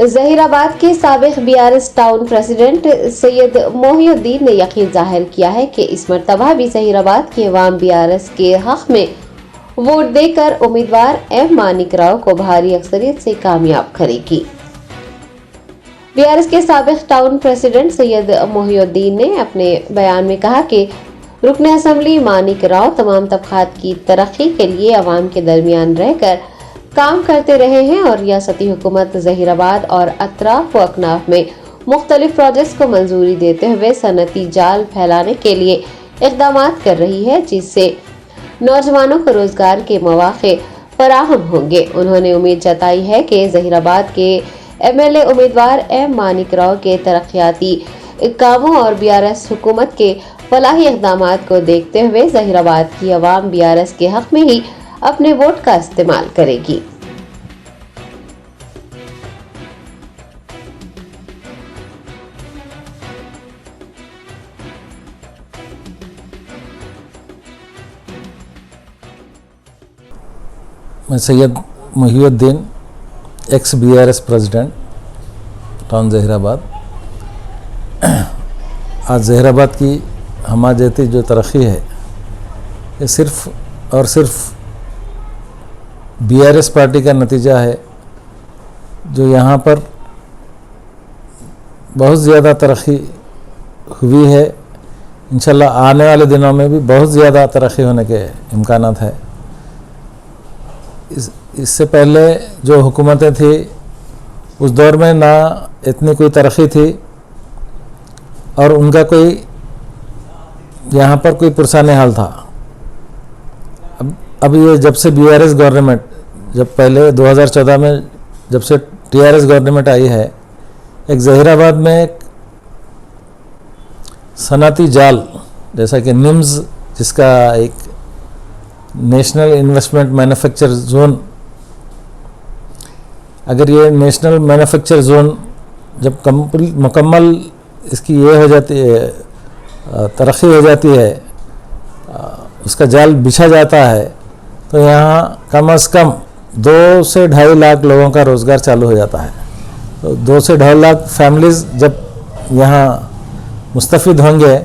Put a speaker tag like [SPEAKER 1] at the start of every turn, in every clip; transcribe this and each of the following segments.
[SPEAKER 1] जहीराबाद के साबिक BRS town president Syed Mohiuddin ने यकीन जाहिर किया है कि इस मरतबा भी जहीराबाद की अवाम बीआरएस के हक में वोट देकर उम्मीदवार एम मानिक राव को भारी अक्सरियत से कामयाब करेगी। बीआरएस के साबिक टाउन प्रेसिडेंट सैयद मोहिउद्दीन ने अपने बयान में कहा कि रुकन असम्बली मानिक राव तमाम तबकात की तरक्की के लिए अवाम के दरमियान रहकर काम करते रहे हैं और रियासती हुकूमत जहीराबाद और अतराफ व अकनाफ में मुख्तलिफ प्रोजेक्ट्स को मंजूरी देते हुए सनती जाल फैलाने के लिए इक़दाम कर रही है, जिससे नौजवानों को रोजगार के मौके फराहम होंगे। उन्होंने उम्मीद जताई है कि जहीराबाद के एमएलए उम्मीदवार एम मानिक राव के तरक्याती कामों और बीआरएस हुकूमत के फलाही इक़दामात को देखते हुए जहीराबाद की अवाम बीआरएस के हक में ही अपने वोट का इस्तेमाल करेगी।
[SPEAKER 2] मैं Syed Mohiuddin ex BRS president town Zaheerabad. आज जहीराबाद की हमाजती जो तरक्की है ये सिर्फ़ और सिर्फ बीआरएस पार्टी का नतीजा है, जो यहाँ पर बहुत ज़्यादा तरक्की हुई है। इंशाल्लाह आने वाले दिनों में भी बहुत ज़्यादा तरक्की होने के इम्कानात है। इससे पहले जो हुकूमतें थी उस दौर में ना इतनी कोई तरक्की थी और उनका कोई यहाँ पर कोई पुरसाने हाल था। अब ये जब से बीआरएस गवर्नमेंट, जब पहले 2014 में जब से टीआरएस गवर्नमेंट आई है, एक जहीराबाद में एक सनती जाल जैसा कि निम्स, जिसका एक नेशनल इन्वेस्टमेंट मैन्युफैक्चर जोन, अगर ये नेशनल मैन्युफैक्चर जोन जब मुकम्मल इसकी ये हो जाती है, तरक्की हो जाती है, उसका जाल बिछा जाता है, तो यहाँ कम से कम 2 से 2.5 लाख लोगों का रोज़गार चालू हो जाता है। तो 2 से 2.5 लाख फैमिलीज़ जब यहाँ मुस्तफ़िद होंगे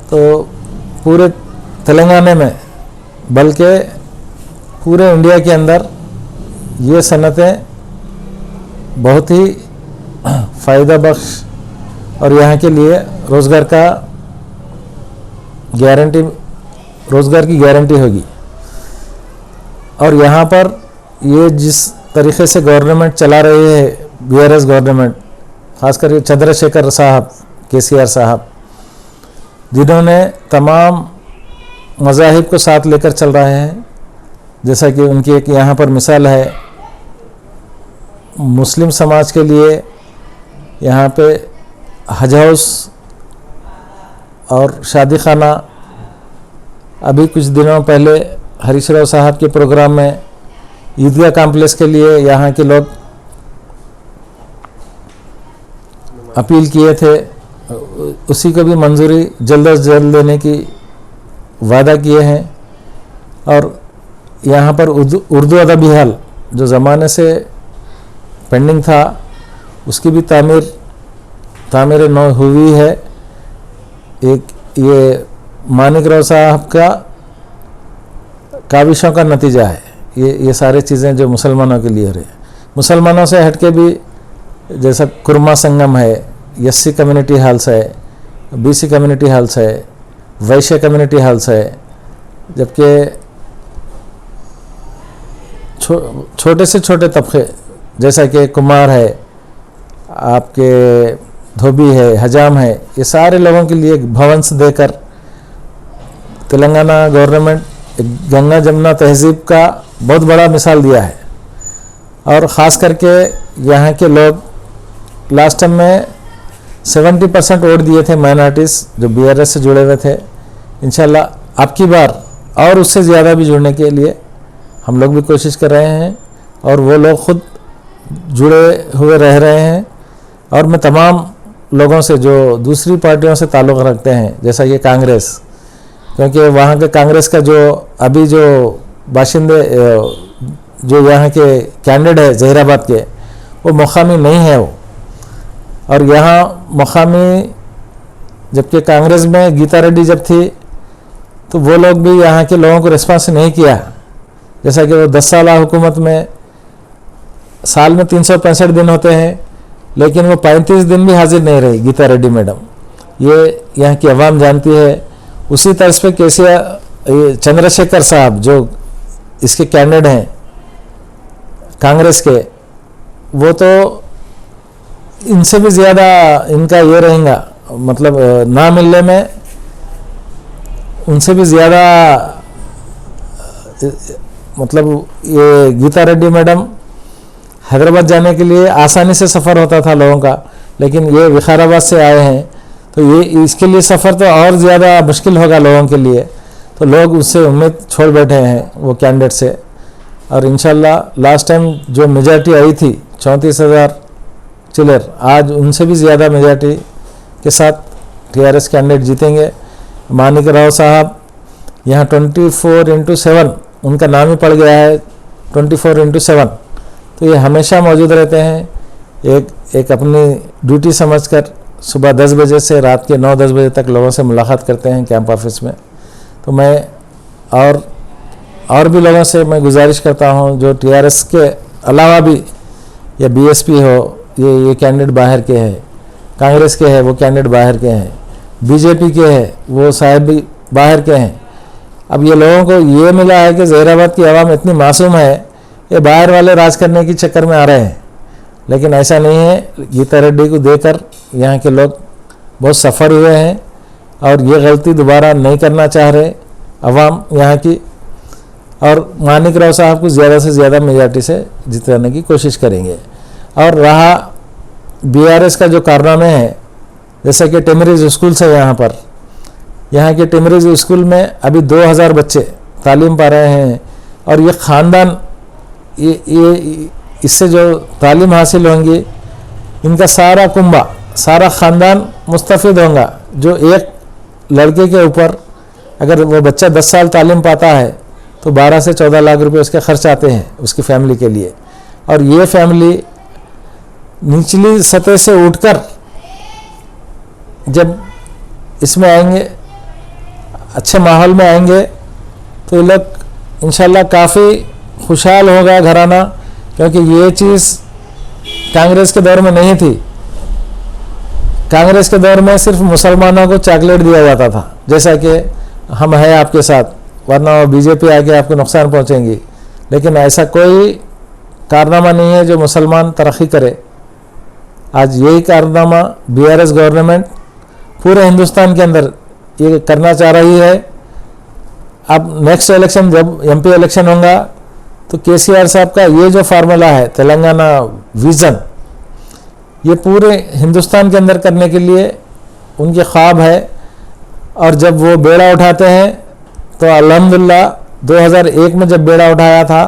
[SPEAKER 2] तो पूरे तेलंगाना में बल्कि पूरे इंडिया के अंदर ये सनतें बहुत ही फ़ायदा बख्श और यहाँ के लिए रोज़गार की गारंटी होगी। और यहाँ पर ये जिस तरीक़े से गवर्नमेंट चला रही है, बीआरएस गवर्नमेंट, ख़ासकर ये चंद्रशेखर साहब, केसीआर साहब, जिन्होंने तमाम मज़ाहिब को साथ लेकर चल रहे हैं। जैसा कि उनकी एक यहाँ पर मिसाल है, मुस्लिम समाज के लिए यहाँ पे हज हाउस और शादी खाना, अभी कुछ दिनों पहले हरीश राव साहब के प्रोग्राम में ईदगाह कॉम्प्लेक्स के लिए यहाँ के लोग अपील किए थे, उसी को भी मंजूरी जल्द अज जल्द देने की वादा किए हैं। और यहाँ पर उर्दू अदबी हाल जो ज़माने से पेंडिंग था, उसकी भी तामीर नौ हुई है। एक ये मानिक राव साहब का काविशों का नतीजा है ये सारी चीज़ें जो मुसलमानों के लिए हो रही है। मुसलमानों से हटके भी जैसा कुरमा संगम है, एससी कम्युनिटी हाल्स है, बीसी कम्युनिटी हाल्स है, वैश्य कम्युनिटी हाल्स है, जबकि छोटे से छोटे तबके जैसा कि कुमार है, आपके धोबी है, हजाम है, ये सारे लोगों के लिए भवंस देकर तेलंगाना गवर्नमेंट गंगा जमुना तहजीब का बहुत बड़ा मिसाल दिया है। और ख़ास करके यहाँ के लोग लास्ट टाइम में 70% वोट दिए थे माइनॉरिटीज़ जो बीआरएस से जुड़े हुए थे। इंशाल्लाह अब की बार और उससे ज़्यादा भी जुड़ने के लिए हम लोग भी कोशिश कर रहे हैं और वो लोग खुद जुड़े हुए रह रहे हैं। और मैं तमाम लोगों से जो दूसरी पार्टियों से ताल्लुक़ रखते हैं, जैसा ये कांग्रेस, क्योंकि वहाँ के कांग्रेस का जो अभी जो बाशिंदे जो यहाँ के कैंडिडेट है जहीराबाद के, वो मुकामी नहीं है वो। और यहाँ मुकामी, जबकि कांग्रेस में गीता रेड्डी जब थी तो वो लोग भी यहाँ के लोगों को रिस्पॉन्स नहीं किया। जैसा कि वो 10 साल हुकूमत में साल में 365 दिन होते हैं, लेकिन वो 35 दिन भी हाजिर नहीं रही गीता रेड्डी मैडम। ये यहाँ की आवाम जानती है। उसी तर्ज पे केसीआर चंद्रशेखर साहब जो इसके कैंडिडेट हैं कांग्रेस के, वो तो इनसे भी ज़्यादा इनका ये रहेगा, मतलब ना मिलने में उनसे भी ज़्यादा, मतलब ये गीता रेड्डी मैडम हैदराबाद जाने के लिए आसानी से सफ़र होता था लोगों का, लेकिन ये विकाराबाद से आए हैं तो ये इसके लिए सफ़र तो और ज़्यादा मुश्किल होगा लोगों के लिए। तो लोग उससे उम्मीद छोड़ बैठे हैं वो कैंडिडेट से। और इंशाल्लाह लास्ट टाइम जो मेजॉरिटी आई थी 34,000 चिलर, आज उनसे भी ज़्यादा मेजॉरिटी के साथ टीआरएस कैंडिडेट जीतेंगे। मानिक राव साहब यहाँ 24x7 उनका नाम ही पड़ गया है, 24x7, तो ये हमेशा मौजूद रहते हैं। एक अपनी ड्यूटी समझकर सुबह 10 बजे से रात के 9-10 बजे तक लोगों से मुलाकात करते हैं कैंप ऑफिस में। तो मैं और भी लोगों से मैं गुजारिश करता हूं जो टीआरएस के अलावा भी, या बीएसपी हो, ये कैंडिडेट बाहर के हैं, कांग्रेस के हैं वो कैंडिडेट बाहर के हैं, बीजेपी के हैं वो साहब भी बाहर के हैं। अब ये लोगों को ये मिला है कि जहीराबाद की आवाम इतनी मासूम है, ये बाहर वाले राज करने की चक्कर में आ रहे हैं, लेकिन ऐसा नहीं है। गीता रेड्डी को देकर यहाँ के लोग बहुत सफ़र हुए हैं और ये गलती दोबारा नहीं करना चाह रहे अवाम यहाँ की, और मानिक राव साहब को ज़्यादा से ज़्यादा मेजॉरिटी से जिताने की कोशिश करेंगे। और रहा बीआरएस का जो कारनामे है, जैसे कि टेमरीज स्कूल से यहाँ के टेमरीज स्कूल में अभी 2000 बच्चे तालीम पा रहे हैं, और ये ख़ानदान ये इससे जो तालीम हासिल होंगी, इनका सारा कुंबा, सारा ख़ानदान मुस्तफ़िद होगा। जो एक लड़के के ऊपर अगर वो बच्चा 10 साल तालीम पाता है तो 12 से 14 लाख रुपए उसके खर्च आते हैं उसकी फैमिली के लिए। और ये फैमिली निचली सतह से उठकर जब इसमें आएंगे, अच्छे माहौल में आएंगे, तो ये लोग इंशाल्लाह काफ़ी खुशहाल होगा घराना, क्योंकि ये चीज़ कांग्रेस के दौर में नहीं थी। कांग्रेस के दौर में सिर्फ मुसलमानों को चॉकलेट दिया जाता था, जैसा कि हम हैं आपके साथ, वरना बीजेपी आके आपको नुकसान पहुंचेंगी। लेकिन ऐसा कोई कारनामा नहीं है जो मुसलमान तरक्की करे। आज यही कारनामा बीआरएस गवर्नमेंट पूरे हिंदुस्तान के अंदर ये करना चाह रही है। अब नेक्स्ट इलेक्शन जब एमपी इलेक्शन होगा तो केसीआर साहब का ये जो फार्मूला है तेलंगाना विज़न, ये पूरे हिंदुस्तान के अंदर करने के लिए उनके ख्वाब है। और जब वो बेड़ा उठाते हैं तो अल्हम्दुलिल्लाह 2001 में जब बेड़ा उठाया था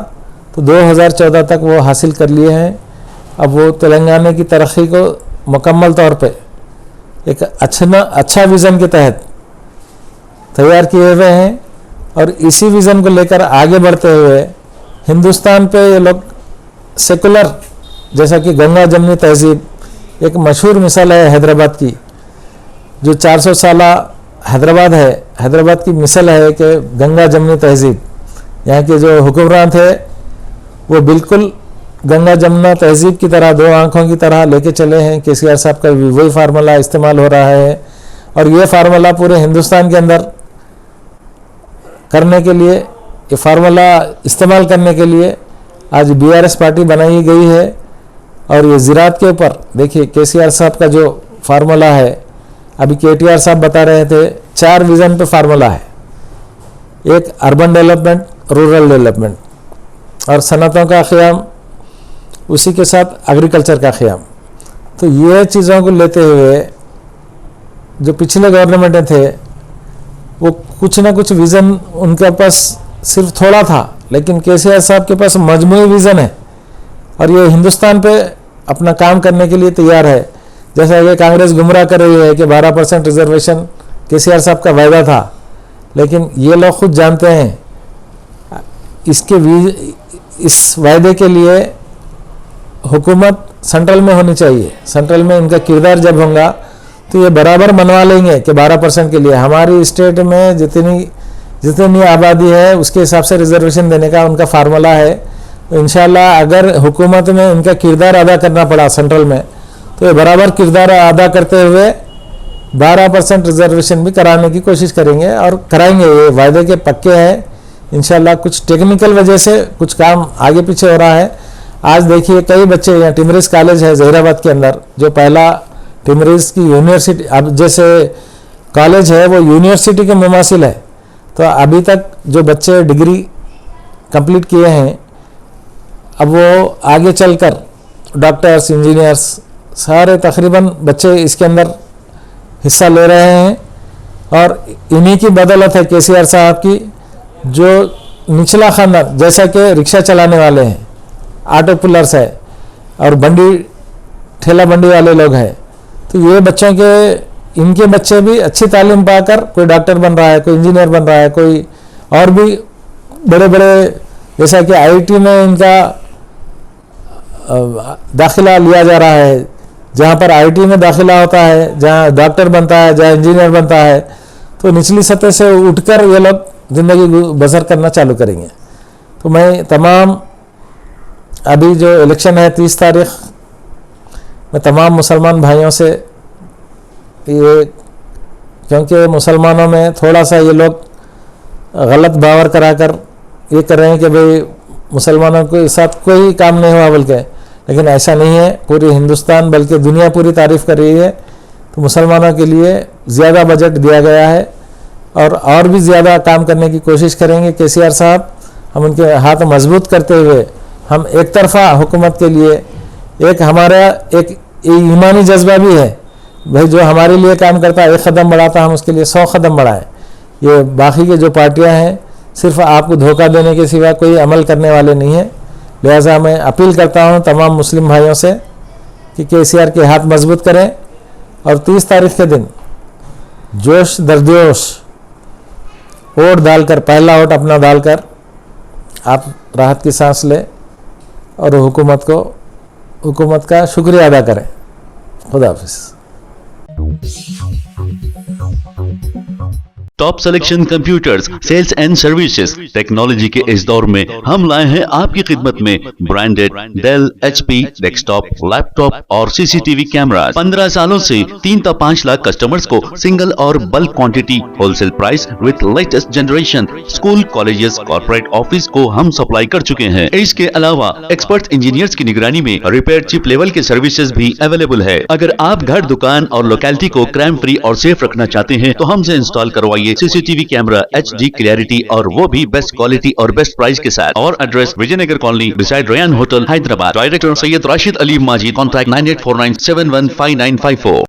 [SPEAKER 2] तो 2014 तक वो हासिल कर लिए हैं। अब वो तेलंगाना की तरक्की को मुकम्मल तौर पे एक अच्छा विज़न के तहत तैयार किए हुए हैं, और इसी विज़न को लेकर आगे बढ़ते हुए हिंदुस्तान पे ये लोग सेकुलर, जैसा कि गंगा जमनी तहजीब एक मशहूर मिसाल है हैदराबाद की, जो 400 साल हैदराबाद है, हैदराबाद की मिसाल है कि गंगा जमनी तहजीब। यहाँ के जो हुक्मरान थे वो बिल्कुल गंगा जमुना तहजीब की तरह, दो आंखों की तरह लेके चले हैं। केसीआर साहब का भी वही फार्मूला इस्तेमाल हो रहा है, और ये फार्मूला पूरे हिंदुस्तान के अंदर करने के लिए, ये फार्मूला इस्तेमाल करने के लिए आज बीआरएस पार्टी बनाई गई है। और ये ज़राअत के ऊपर देखिए केसीआर साहब का जो फार्मूला है, अभी केटीआर साहब बता रहे थे 4 विज़न पे फार्मूला है। एक अर्बन डेवलपमेंट, रूरल डेवलपमेंट, और सनतों का क़याम, उसी के साथ एग्रीकल्चर का क़याम। तो ये चीज़ों को लेते हुए जो पिछले गवर्नमेंट थे वो कुछ ना कुछ विज़न उनके पास सिर्फ थोड़ा था, लेकिन केसीआर साहब के पास मजमूई विज़न है और ये हिंदुस्तान पे अपना काम करने के लिए तैयार है। जैसा ये कांग्रेस गुमराह कर रही है कि 12% रिजर्वेशन केसीआर साहब का वायदा था, लेकिन ये लोग खुद जानते हैं इस वायदे के लिए हुकूमत सेंट्रल में होनी चाहिए। सेंट्रल में इनका किरदार जब होगा तो ये बराबर मनवा लेंगे कि 12% के लिए हमारी स्टेट में जितनी आबादी है उसके हिसाब से रिजर्वेशन देने का उनका फार्मूला है। तो इंशाल्लाह अगर हुकूमत में इनका किरदार अदा करना पड़ा सेंट्रल में तो ये बराबर किरदार अदा करते हुए 12% रिजर्वेशन भी कराने की कोशिश करेंगे और कराएंगे। ये वायदे के पक्के हैं इंशाल्लाह। कुछ टेक्निकल वजह से कुछ काम आगे पीछे हो रहा है। आज देखिए कई बच्चे यहाँ टिमरीज कॉलेज है जहीराबाद के अंदर, जो पहला टिमरीज की यूनिवर्सिटी अब जैसे कॉलेज है वो यूनिवर्सिटी के मुमासिल है। तो अभी तक जो बच्चे डिग्री कंप्लीट किए हैं अब वो आगे चलकर डॉक्टर्स इंजीनियर्स सारे तकरीबन बच्चे इसके अंदर हिस्सा ले रहे हैं। और इन्हीं की बदौलत है केसीआर साहब की, जो निचला खानदान जैसा कि रिक्शा चलाने वाले हैं, ऑटो पुलर्स है और ठेला बंडी वाले लोग हैं, तो ये बच्चों के इनके बच्चे भी अच्छी तालीम पाकर कोई डॉक्टर बन रहा है, कोई इंजीनियर बन रहा है, कोई और भी बड़े बड़े जैसा कि आईआईटी में इनका दाखिला लिया जा रहा है। जहाँ पर आईआईटी में दाखिला होता है, जहाँ डॉक्टर बनता है, जहाँ इंजीनियर बनता है, तो निचली सतह से उठकर ये लोग ज़िंदगी बसर करना चालू करेंगे। तो मैं तमाम अभी जो इलेक्शन है 30 तारीख मैं तमाम मुसलमान भाइयों से ये, क्योंकि मुसलमानों में थोड़ा सा ये लोग गलत बावर कराकर ये कर रहे हैं कि भाई मुसलमानों के साथ कोई काम नहीं हुआ बल्कि, लेकिन ऐसा नहीं है। पूरी हिंदुस्तान बल्कि दुनिया पूरी तारीफ़ कर रही है। तो मुसलमानों के लिए ज़्यादा बजट दिया गया है और भी ज़्यादा काम करने की कोशिश करेंगे केसीआर साहब। हम उनके हाथ मजबूत करते हुए हम एक तरफा हुकूमत के लिए एक हमारा एक ईमानी जज्बा भी है भाई, जो हमारे लिए काम करता है 1 कदम बढ़ाता हम उसके लिए 100 कदम बढ़ाएं। ये बाकी के जो पार्टियां हैं सिर्फ आपको धोखा देने के सिवा कोई अमल करने वाले नहीं है। लिहाजा मैं अपील करता हूं तमाम मुस्लिम भाइयों से कि केसीआर के हाथ मजबूत करें और 30 तारीख के दिन जोश दरजोश वोट डालकर, पहला वोट अपना डालकर आप राहत की सांस लें और हुकूमत का शुक्रिया अदा करें। खुदा हाफिज़।
[SPEAKER 3] Top selection computers, sales and services. Technology के इस दौर में हम लाए हैं आपकी खिदमत में branded Dell, HP desktop, laptop और सीसीटीवी कैमरा। 15 सालों से 3 से 5 लाख कस्टमर्स को सिंगल और bulk quantity wholesale price with latest generation. School, colleges, corporate office को हम सप्लाई कर चुके हैं। इसके अलावा एक्सपर्ट इंजीनियर्स की निगरानी में रिपेयर चिप लेवल के सर्विसेज भी अवेलेबल है। अगर आप घर, दुकान और लोकेलिटी को क्राइम फ्री और सेफ रखना चाहते हैं तो हमसे इंस्टॉल करवाइए सीसीटीवी कैमरा HD क्लैरिटी और वो भी बेस्ट क्वालिटी और बेस्ट प्राइस के साथ। और address Vijayanagar colony beside Ryan hotel, Hyderabad. Director Syed Rashid Ali Majid. Contact 9849715954।